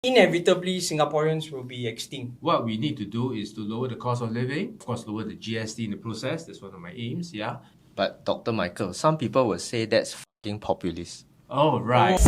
Inevitably, Singaporeans will be extinct. What we need to do is to lower the cost of living, of course, lower the GST in the process. That's one of my aims, yeah. But Dr. Michael, some people will say that's fucking populist. Oh, right.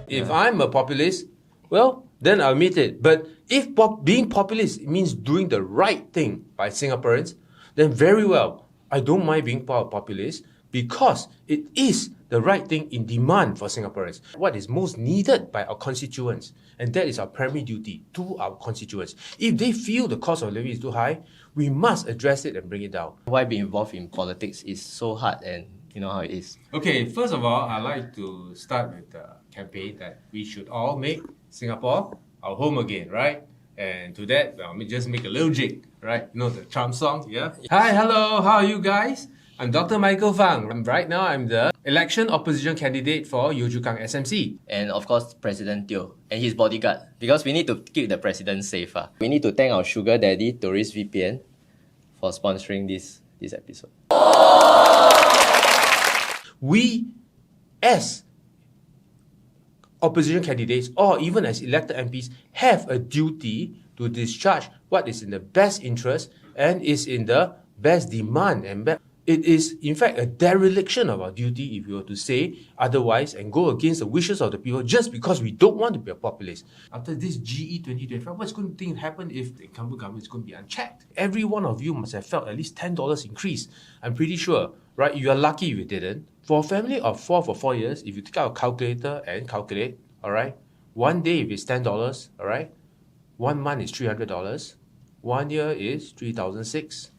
If I'm a populist, well, then I'll admit it. But if being populist means doing the right thing by Singaporeans, then very well, I don't mind being populist because it is the right thing in demand for Singaporeans. What is most needed by our constituents, and that is our primary duty to our constituents. If they feel the cost of living is too high, we must address it and bring it down. Why be involved in politics is so hard, and you know how it is. Okay, first of all, I'd like to start with the campaign that we should all make Singapore our home again, right? And to that, well, let me just make a little jig, right? You know the charm song, yeah? Hi, hello, how are you guys? I'm Dr. Michael Fang. Right now, I'm the election opposition candidate for Yio Chu Kang SMC. And of course, President Teo and his bodyguard. Because we need to keep the president safe. We need to thank our sugar daddy, Tourist VPN, for sponsoring this episode. We, as opposition candidates or even as elected MPs, have a duty to discharge what is in the best interest and is in the best demand. And it is, in fact, a dereliction of our duty if we were to say otherwise and go against the wishes of the people just because we don't want to be a populist. After this GE 2025, what's going to happen if the incumbent government is going to be unchecked? Every one of you must have felt at least $10 increase. I'm pretty sure, right? You are lucky if you didn't. For a family of 4 for 4 years, if you take out a calculator and calculate, all right, one day if it's $10, all right, 1 month is $300, 1 year is $3,006,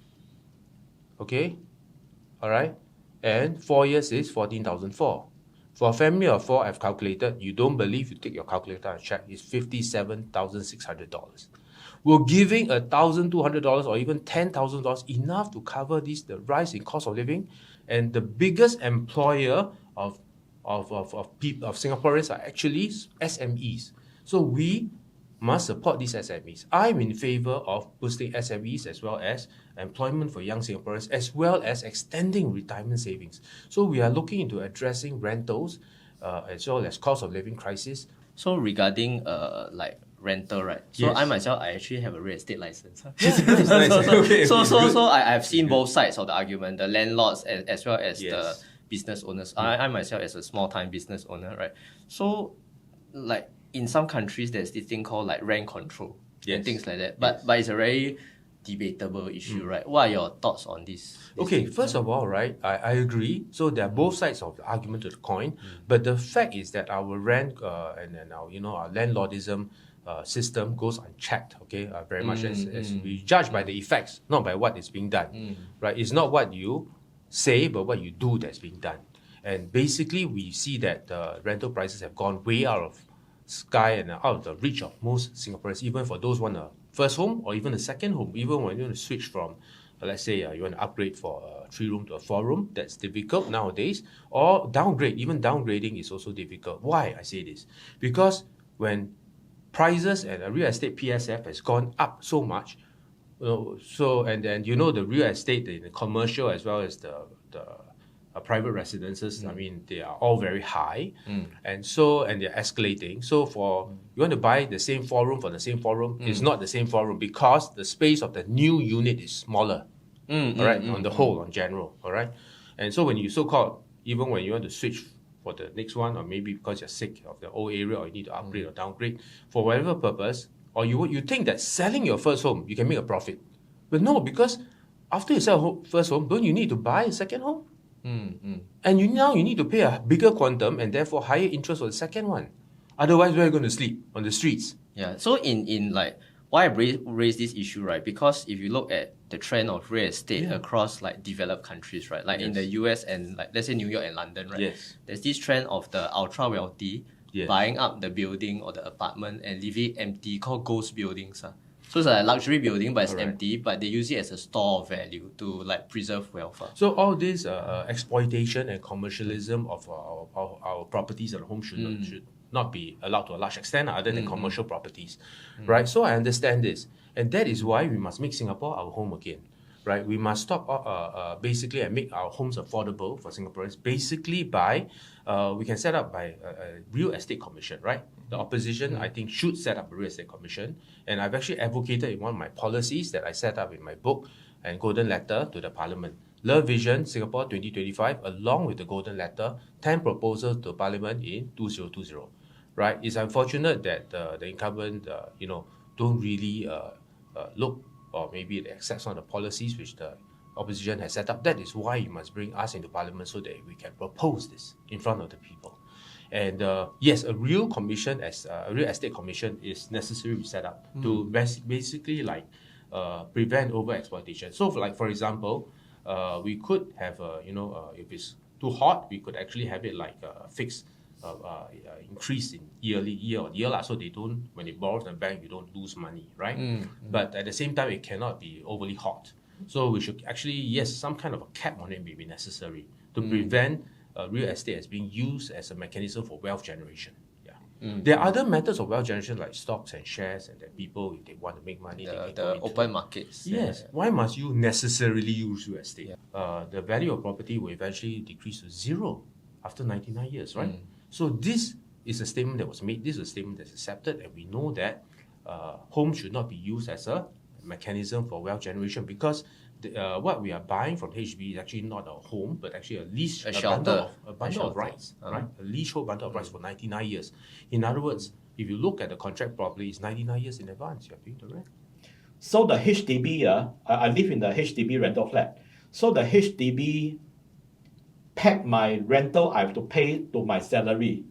okay, all right, and 4 years is $14,004. For a family of 4, I've calculated, you don't believe, you take your calculator and check, it's $57,600. We're giving $1,200 or even $10,000 enough to cover the rise in cost of living, and the biggest employer of Singaporeans are actually SMEs. So we must support these SMEs. I'm in favor of boosting SMEs as well as employment for young Singaporeans, as well as extending retirement savings. So we are looking into addressing rentals as well as cost of living crisis. So regarding like rental, right? So yes. I myself, I actually have a real estate license. Nice. So I've seen both sides of the argument, the landlords as well as the business owners. I myself as a small-time business owner, right? So like in some countries, there's this thing called like rent control and things like that. But it's a very debatable issue, right? What are your thoughts on this? Okay, first of all, right, I agree. So there are both sides of the argument to the coin. But the fact is that our rent and our our landlordism system goes unchecked. Okay, very much as we judge by the effects, not by what is being done. Right? It's not what you say, but what you do that's being done. And basically, we see that rental prices have gone way out of sky and out of the reach of most Singaporeans, even for those who want a first home or even a second home. Even when you want to switch from, let's say, you want to upgrade for a 3-room to a 4-room, that's difficult nowadays. Or downgrade, even downgrading is also difficult. Why I say this? Because when prices and real estate PSF has gone up so much, and then the real estate, the commercial as well as the private residences, I mean, they are all very high, and they're escalating. So you want to buy the same 4-room for the same 4-room, it's not the same 4-room because the space of the new unit is smaller, all right, on the whole, on general, all right. And so when you even when you want to switch for the next one, or maybe because you're sick of the old area or you need to upgrade or downgrade, for whatever purpose, or you think that selling your first home, you can make a profit. But no, because after you sell first home, don't you need to buy a second home? And you need to pay a bigger quantum and therefore higher interest for the second one. Otherwise, where are you going to sleep? On the streets. Yeah. So in like, why I raise this issue, right? Because if you look at the trend of real estate across like developed countries, right? Like in the US and like let's say New York and London, right? Yes. There's this trend of the ultra wealthy buying up the building or the apartment and leaving it empty, called ghost buildings. So it's a luxury building, but it's empty, but they use it as a store of value to like preserve wealth. So all this exploitation and commercialism of our properties at home should not be allowed to a large extent other than commercial properties, right? So I understand this. And that is why we must make Singapore our home again, right? We must stop basically and make our homes affordable for Singaporeans basically by, we can set up by a real estate commission, right? The opposition, I think, should set up a real estate commission. And I've actually advocated in one of my policies that I set up in my book and Golden Letter to the Parliament. Love Vision Singapore 2025, along with the Golden Letter, 10 proposals to Parliament in 2020. Right? It's unfortunate that the incumbent, don't really look or maybe they accept some of the policies which the opposition has set up. That is why you must bring us into Parliament so that we can propose this in front of the people. And yes, a real commission, as a real estate commission, is necessary to set up to basically prevent over-exploitation. So, for example, we could have, if it's too hot, we could actually have it like a fixed increase in year on year, so they don't, when they borrow from the bank, you don't lose money, right? But at the same time, it cannot be overly hot. So we should actually, yes, some kind of a cap on it may be necessary to prevent real estate as being used as a mechanism for wealth generation. There are other methods of wealth generation like stocks and shares, and that people, if they want to make money, the open markets. Yes. Why must you necessarily use real estate? The value of property will eventually decrease to zero after 99 years, right? So this is a statement that was made. This is a statement that's accepted, and we know that homes should not be used as a mechanism for wealth generation because what we are buying from HDB is actually not a home, but actually a lease, a bundle of rights, right? A leasehold bundle of rights for 99 years. In other words, if you look at the contract properly, it's 99 years in advance you're paying the rent. So the HDB, I live in the HDB rental flat. So the HDB pack my rental, I have to pay to my salary.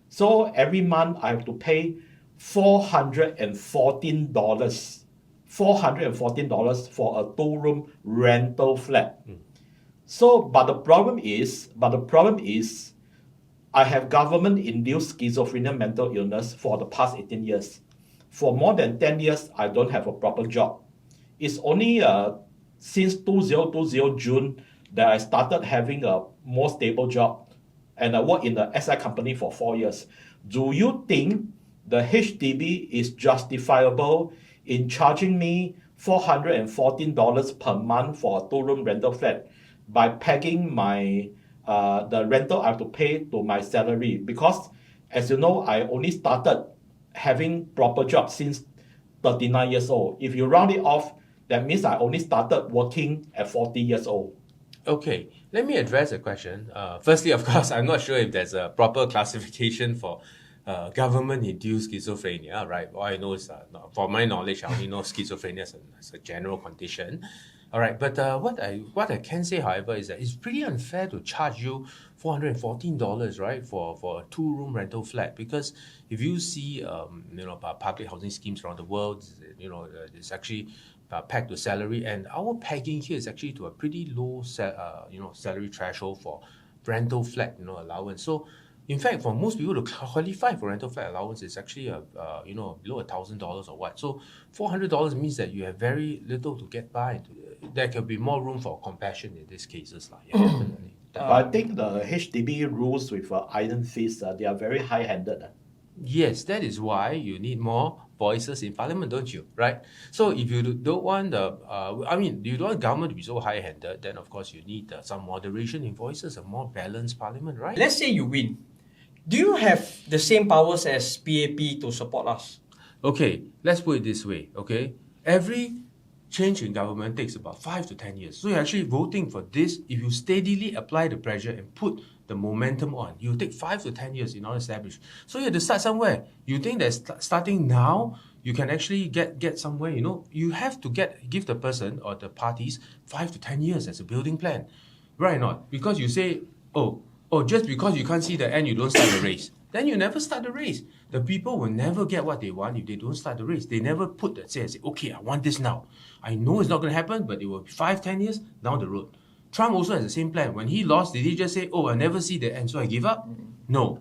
So every month I have to pay $414. $414 for a 2-room rental flat. So, but the problem is, I have government-induced schizophrenia mental illness for the past 18 years. For more than 10 years, I don't have a proper job. It's only since 2020 June that I started having a more stable job, and I work in the SI company for 4 years. Do you think the HDB is justifiable in charging me $414 per month for a 2-room rental flat by pegging my the rental I have to pay to my salary? Because, as you know, I only started having proper job since 39 years old. If you round it off, that means I only started working at 40 years old. Okay, let me address the question. Firstly, of course, I'm not sure if there's a proper classification for government-induced schizophrenia, right? All I know is, for my knowledge, I only know schizophrenia as a general condition. All right, but what I can say, however, is that it's pretty unfair to charge you $414, right, for a 2-room rental flat, because if you see, public housing schemes around the world, it's actually pegged to salary, and our pegging here is actually to a pretty low, salary threshold for rental flat, allowance. So, in fact, for most people to qualify for rental flat allowance, it's actually below $1,000 or what. So $400 means that you have very little to get by. There can be more room for compassion in these cases, definitely. But I think the HDB rules with iron fist, they are very high-handed. Yes, that is why you need more voices in Parliament, don't you? Right? So if you don't want you don't want government to be so high-handed, then of course you need some moderation in voices, a more balanced Parliament, right? Let's say you win. Do you have the same powers as PAP to support us? Okay, let's put it this way, okay? Every change in government takes about 5 to 10 years. So you're actually voting for this. If you steadily apply the pressure and put the momentum on, you'll take 5 to 10 years in order to establish. So you have to start somewhere. You think that starting now, you can actually get somewhere, you have to give the person or the parties 5 to 10 years as a building plan. Right or not? Because you say, just because you can't see the end, you don't start the race. Then you never start the race. The people will never get what they want if they don't start the race. They never put that say, okay, I want this now. I know it's not going to happen, but it will be 5, 10 years down the road. Trump also has the same plan. When he lost, did he just say, I never see the end, so I give up? No.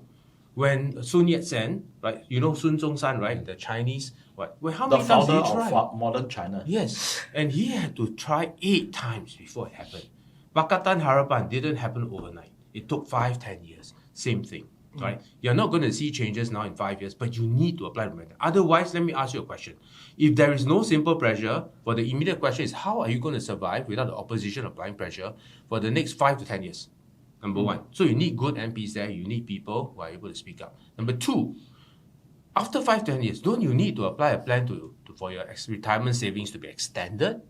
When Sun Yat-sen, right, Sun Zhongshan, right, the Chinese, how many times did he try? The founder of modern China. Yes, and he had to try 8 times before it happened. Pakatan Harapan didn't happen overnight. It took 5, 10 years. Same thing. right? You're not going to see changes now in 5 years, but you need to apply the method. Otherwise, let me ask you a question. If there is no simple pressure, for the immediate question is, how are you going to survive without the opposition applying pressure for the next 5 to 10 years? Number one. So you need good MPs there. You need people who are able to speak up. Number two, after 5 to 10 years, don't you need to apply a plan for your retirement savings to be extended?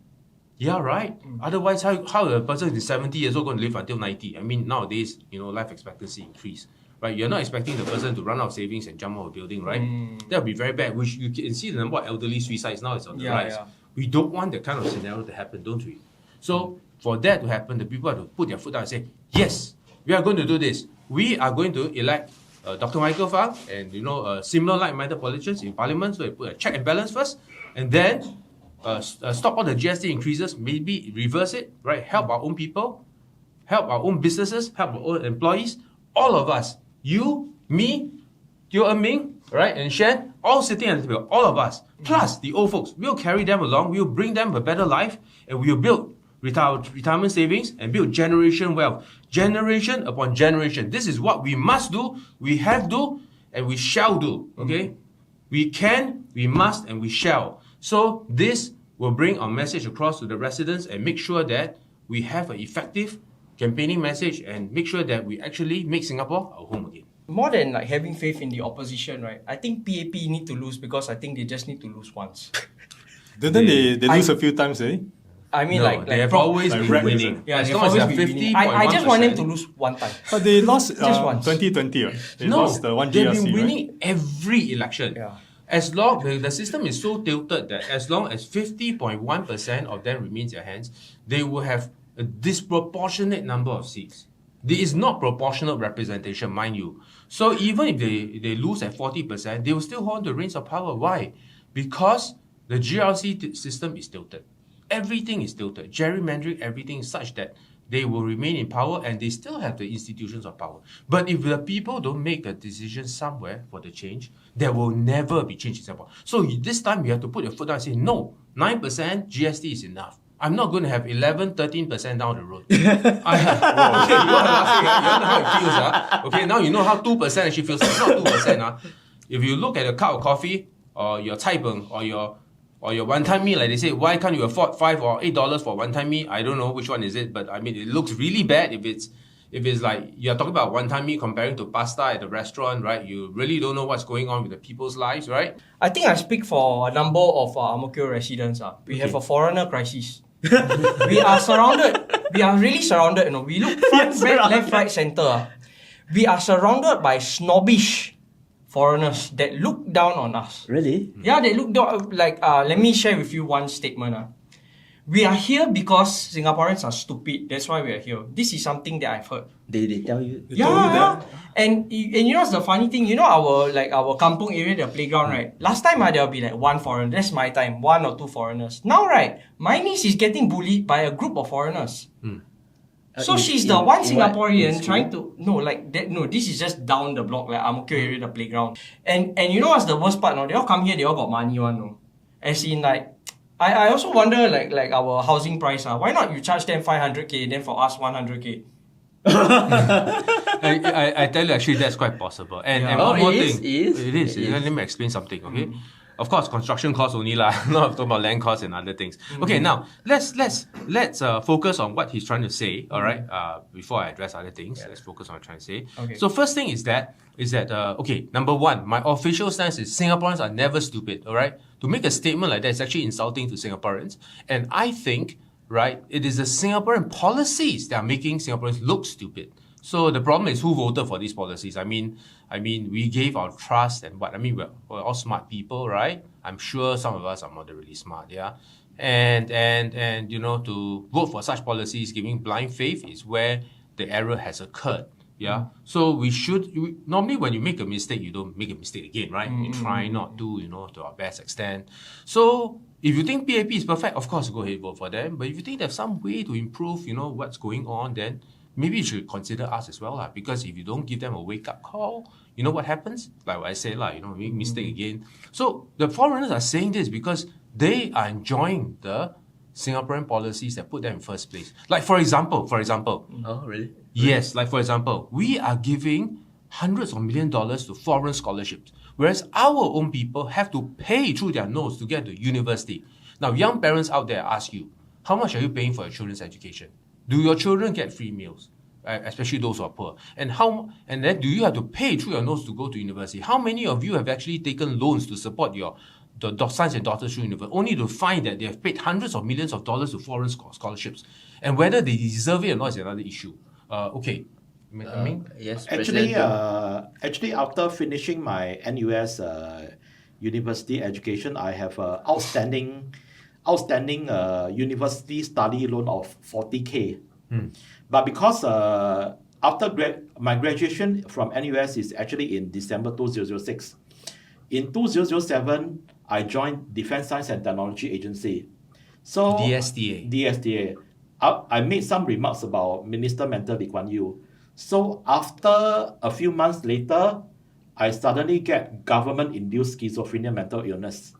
Yeah, right. Otherwise, how a person is 70 years old going to live until 90? I mean, nowadays, life expectancy increase, right? You're not expecting the person to run out of savings and jump out of a building, right? That would be very bad. Which you can see the number of elderly suicides now is on the rise. Yeah. We don't want that kind of scenario to happen, don't we? So for that to happen, the people have to put their foot down and say, yes, we are going to do this. We are going to elect Dr. Michael Fang and similar like-minded politicians in Parliament, so they put a check and balance first, and then stop all the GST increases, maybe reverse it, right? Help our own people, help our own businesses, help our own employees, all of us, you, me, Teo Ming, right, and Shen, all sitting at the table, all of us, plus the old folks. We'll carry them along, we'll bring them a better life, and we'll build retirement savings and build generation wealth. Generation upon generation. This is what we must do, we have to, and we shall do, okay? We can, we must, and we shall. So this will bring our message across to the residents and make sure that we have an effective campaigning message and make sure that we actually make Singapore our home again. More than like having faith in the opposition, right? I think PAP need to lose because I think they just need to lose once. Didn't they lose a few times, eh? I mean, no, they have always been winning. Yeah, as long as they're 50.1%. I just want them to lose one time. But they lost just once. 2020. They lost the one GRC, they've been winning every election. Yeah. As long the system is so tilted that as long as 50.1% of them remains in their hands, they will have a disproportionate number of seats. There is not proportional representation, mind you. So even if they lose at 40%, they will still hold the reins of power. Why? Because the GRC system is tilted. Everything is tilted. Gerrymandering everything is such that they will remain in power and they still have the institutions of power. But if the people don't make a decision somewhere for the change, there will never be change in Singapore. So this time you have to put your foot down and say, no, 9% GST is enough. I'm not going to have 11, 13% down the road. Okay, you know how it feels. Okay, now you know how 2% actually feels. It's not 2%. If you look at a cup of coffee or your cai peng or your one-time meal, like they say, why can't you afford $5 or $8 for one-time meal? I don't know which one is it, but I mean, it looks really bad if it's like you're talking about one-time meal comparing to pasta at the restaurant, right? You really don't know what's going on with the people's lives, right? I think I speak for a number of Ang Mo Kio residents. We have a foreigner crisis. We are surrounded. We are really surrounded. We look front, back, left, right, center. We are surrounded by snobbish foreigners that look down on us. Really? Yeah, they look down. Like, let me share with you one statement. We are here because Singaporeans are stupid. That's why we are here. This is something that I've heard. They tell you? They told you that? And you know what's the funny thing? our kampung area, the playground, right? Last time there'll be like one foreigner. That's my time. 1 or 2 foreigners. Now, right, my niece is getting bullied by a group of foreigners. So she's the one Singaporean trying to this is just down the block, like Ang Mo Kio area, the playground. And you know what's the worst part? No, they all come here, they all got money one, no. As in like, I also wonder like our housing price. Why not you charge them 500k, then for us 100k? I tell you, actually, that's quite possible. And one more thing, it is. Let me explain something, okay? Of course, construction costs only lah. Not talking about land costs and other things. Okay, now let's focus on what he's trying to say. All right. Before I address other things, let's focus on what I'm trying to say. Okay. So first thing is that okay. Number one, my official stance is Singaporeans are never stupid. All right. To make a statement like that is actually insulting to Singaporeans, and I think it is the Singaporean policies that are making Singaporeans look stupid. So the problem is who voted for these policies. I mean, we gave our trust and what? I mean, we're all smart people, right? I'm sure some of us are moderately smart, yeah? And to vote for such policies, giving blind faith is where the error has occurred, yeah? So normally when you make a mistake, you don't make a mistake again, right? We try not to, to our best extent. So if you think PAP is perfect, of course, go ahead, vote for them. But if you think there's some way to improve, what's going on, then maybe you should consider us as well, because if you don't give them a wake-up call, you know what happens? Like what I said, make mistake again. So the foreigners are saying this because they are enjoying the Singaporean policies that put them in first place. Like for example. Oh, really? Yes, like for example, we are giving hundreds of million dollars to foreign scholarships, whereas our own people have to pay through their nose to get to university. Now, young parents out there ask you, how much are you paying for your children's education? Do your children get free meals? Especially those who are poor. And then do you have to pay through your nose to go to university? How many of you have actually taken loans to support the sons and daughters through university, only to find that they have paid hundreds of millions of dollars to foreign scholarships? And whether they deserve it or not is another issue. Okay. I mean, Yes, Actually, President. actually, after finishing my NUS university education, I have a outstanding university study loan of 40K. But because after my graduation from NUS is actually in December 2006, in 2007 I joined Defence Science and Technology Agency. So DSTA. I made some remarks about Minister Mentor Lee Kuan Yew. So after a few months later, I suddenly get government-induced schizophrenia mental illness.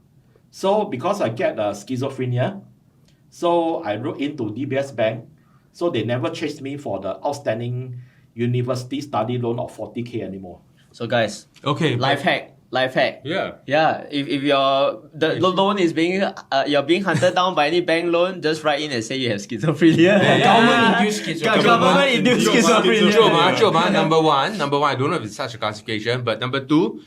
So because I get schizophrenia, so I wrote into DBS Bank. So they never chased me for the outstanding university study loan of 40K anymore. So guys, okay. life hack. Yeah. Yeah, if the loan is you're being hunted down by any bank loan, just write in and say you have schizophrenia. Government-induced schizophrenia. Government-induced schizophrenia. Number one, I don't know if it's such a classification, but number two,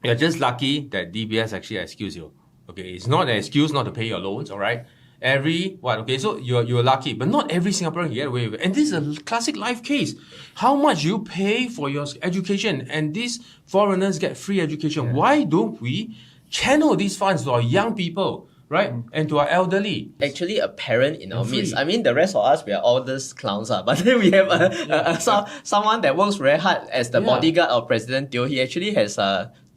you're just lucky that DBS actually excuse you. Okay, it's not an excuse not to pay your loans, all right? So you're lucky, but not every Singaporean can get away with it. And this is a classic life case. How much you pay for your education, and these foreigners get free education. Yeah. Why don't we channel these funds to our young people, right? And to our elderly? Actually, a parent in our midst. I mean, the rest of us, we are all these clowns. But then we have someone that works very hard as the bodyguard of President Teo. He actually has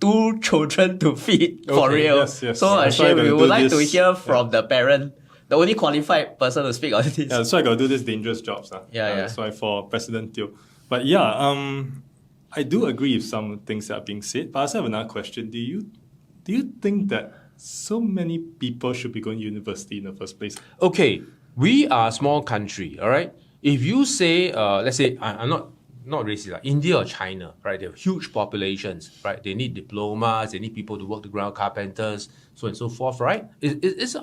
2 children to feed for real. Yes. So Ashim, we would like to hear from the parent, the only qualified person to speak on this. Yeah, so I got to do this dangerous jobs. Yeah. That's why for President Teo. But I do agree with some things that are being said. But I also have another question. Do you think that so many people should be going to university in the first place? Okay, we are a small country, all right? If you say, let's say, I'm not racist, like India or China, right? They have huge populations, right? They need diplomas, they need people to work the ground, carpenters, so on and so forth, right?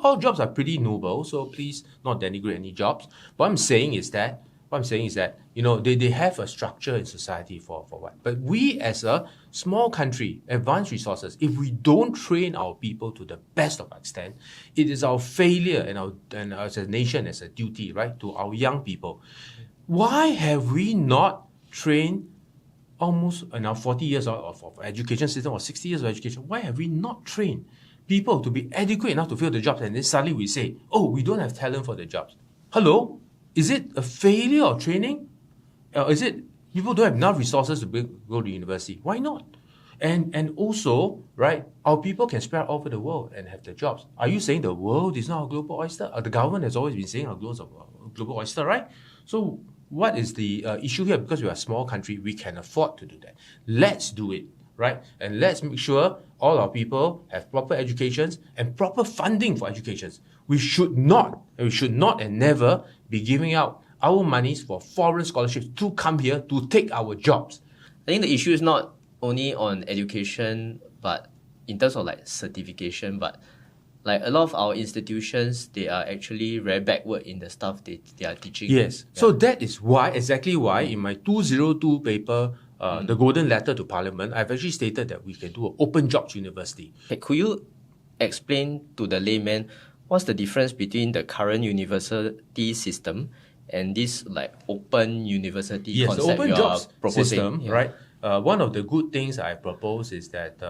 All jobs are pretty noble, so please not denigrate any jobs. What I'm saying is that, they have a structure in society for what? But we as a small country, advanced resources, if we don't train our people to the best of our extent, it is our failure and as a nation, as a duty, right, to our young people. Why have we not trained almost now 40 years of education system or 60 years of education? Why have we not trained people to be adequate enough to fill the jobs? And then suddenly we say, oh, we don't have talent for the jobs. Hello? Is it a failure of training? Is it people don't have enough resources to go to university? Why not? And also, right, our people can spread all over the world and have the jobs. Are you saying the world is not a global oyster? The government has always been saying our global oyster, right? So what is the issue here? Because we are a small country, we can afford to do that. Let's do it, right? And let's make sure all our people have proper educations and proper funding for educations. We should not and never be giving out our monies for foreign scholarships to come here to take our jobs. I think the issue is not only on education, but in terms of like certification, but like a lot of our institutions, they are actually very backward in the stuff they are teaching. Yes. Yeah. So that is exactly why in my 202 paper, the Golden Letter to Parliament, I've actually stated that we can do an open jobs university. Okay, could you explain to the layman what's the difference between the current university system and this like open university concept the open you jobs are proposing? System, right? One of the good things I propose is that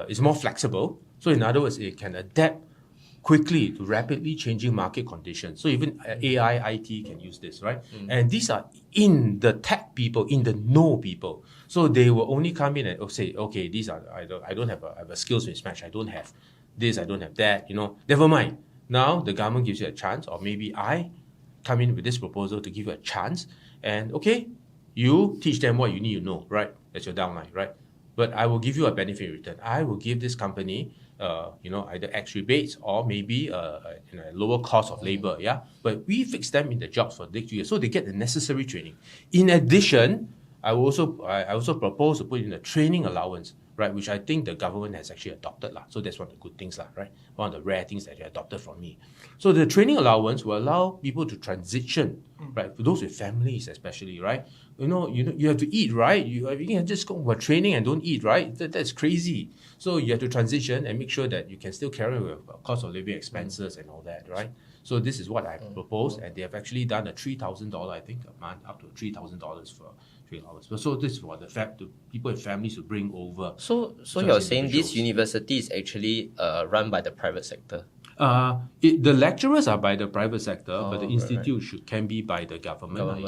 it's more flexible. So in other words, it can adapt quickly to rapidly changing market conditions. So even AI, IT can use this, right? And these are in the tech people, in the know people. So they will only come in and say, okay, these are I don't have a skills mismatch. I don't have this, I don't have that. Never mind. Now the government gives you a chance, or maybe I come in with this proposal to give you a chance. And okay, you teach them what you need to know, right? That's your downline, right? But I will give you a benefit in return. I will give this company either X rebates or maybe a lower cost of labor, yeah? But we fix them in the jobs for the next 2 years, so they get the necessary training. In addition, I also propose to put in a training allowance, right, which I think the government has actually adopted. So that's one of the good things, right? One of the rare things that they adopted from me. So the training allowance will allow people to transition, right? For those with families especially, right? You have to eat, right? You can just go for training and don't eat, right? That's crazy. So you have to transition and make sure that you can still carry with cost of living expenses and all that, right? So this is what I proposed, and they have actually done a $3,000, I think, a month, up to $3,000 for 3 hours. So this is for the people with families to bring over. So you're saying this university is actually run by the private sector? The lecturers are by the private sector, but the institute can be by the government.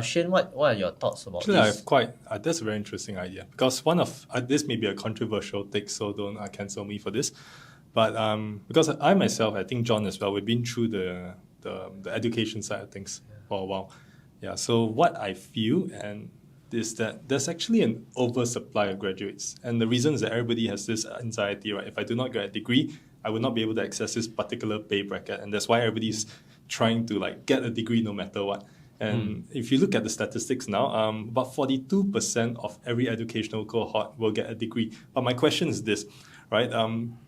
Shane, what are your thoughts about Actually, this? I've quite that's a very interesting idea, because one of this may be a controversial take, so don't cancel me for this. But because I myself, I think John as well, we've been through the education side of things for a while. Yeah. So what I feel is that there's actually an oversupply of graduates, and the reason is that everybody has this anxiety, right? If I do not get a degree, I will not be able to access this particular pay bracket, and that's why everybody's trying to get a degree no matter what. And if you look at the statistics now, about 42% of every educational cohort will get a degree. But my question is this, right?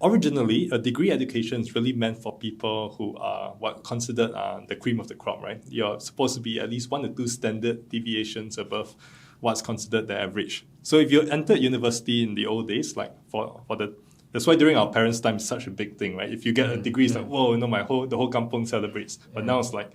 Originally, a degree education is really meant for people who are considered the cream of the crop, right? You're supposed to be at least 1 to 2 standard deviations above what's considered the average. So if you entered university in the old days, that's why during our parents' time it's such a big thing, right? If you get a degree, it's like, whoa, the whole kampung celebrates. But now it's like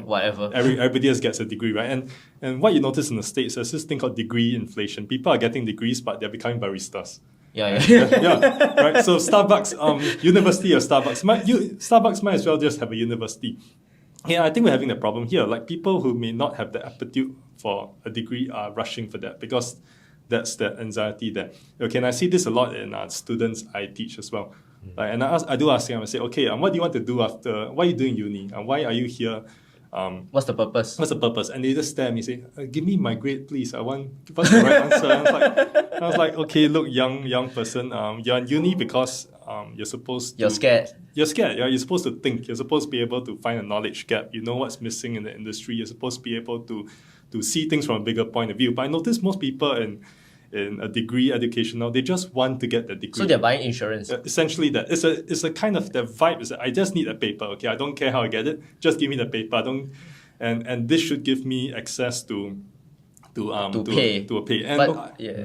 whatever. Everybody else gets a degree, right? And what you notice in the States, there's this thing called degree inflation. People are getting degrees, but they're becoming baristas. Yeah. Right. So Starbucks, University of Starbucks, Starbucks might as well just have a university. Yeah, I think we're having that problem here. Like people who may not have the aptitude for a degree are rushing for that because that's the anxiety there. Okay, and I see this a lot in students I teach as well. And I do ask them, I say, okay, what do you want to do after? Why are you doing uni? Why are you here? What's the purpose? And they just stare at me and say, give me my grade, please. What's the right answer? I was like, okay, look, young person, you're in uni because you're supposed to... You're scared. You're scared, yeah. You're supposed to think. You're supposed to be able to find a knowledge gap. You know what's missing in the industry. You're supposed to be able to see things from a bigger point of view. But I notice most people in a degree education now, they just want to get the degree. So they're buying insurance. Essentially that. It's a kind of, the vibe is that I just need a paper, okay? I don't care how I get it. Just give me the paper. And this should give me access to pay. And,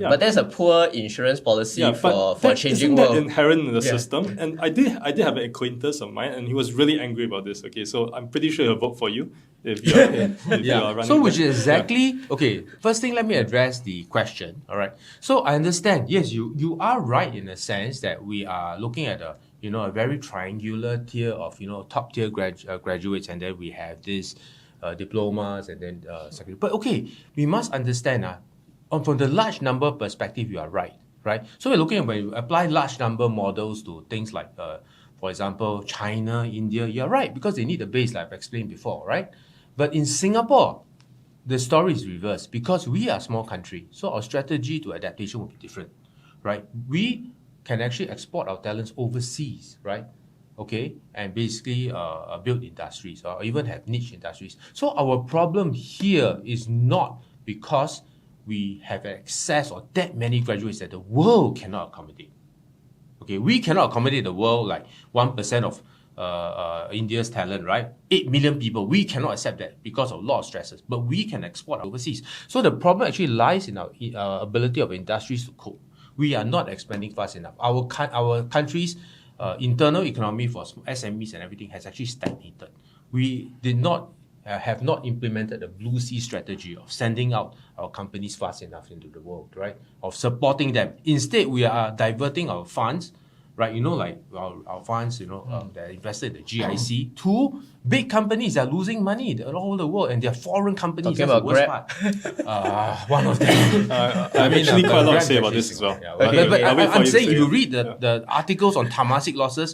but there's a poor insurance policy for changing world. world. That inherent in the system. And I did have an acquaintance of mine, and he was really angry about this. Okay, so I'm pretty sure he'll vote for you if you are running. So which is exactly okay. First thing, let me address the question. All right. So I understand. Yes, you are right in the sense that we are looking at a very triangular tier of top tier graduates, and then we have this. Diplomas and then secondary. But okay, we must understand from the large number perspective, you are right? So we're looking at when you apply large number models to things like, for example, China, India, you're right, because they need a base like I've explained before, right? But in Singapore, the story is reversed because we are a small country, so our strategy to adaptation will be different, right? We can actually export our talents overseas, right? Okay, and basically build industries or even have niche industries. So our problem here is not because we have excess or that many graduates that the world cannot accommodate. Okay, we cannot accommodate the world like 1% of India's talent, right? 8 million people, we cannot accept that because of a lot of stresses, but we can export overseas. So the problem actually lies in our ability of industries to cope. We are not expanding fast enough. Our country's internal economy for SMEs and everything has actually stagnated. We did not have not implemented the Blue Sea strategy of sending out our companies fast enough into the world, right? Of supporting them. Instead, we are diverting our funds, right? Like our funds, that invested in the GIC to big companies that are losing money all over the world, and they're foreign companies. Talking That's about the worst part. One of them. I mean, actually quite a lot to say about this as well. Yeah, but I'm saying if you read the articles on Temasek losses,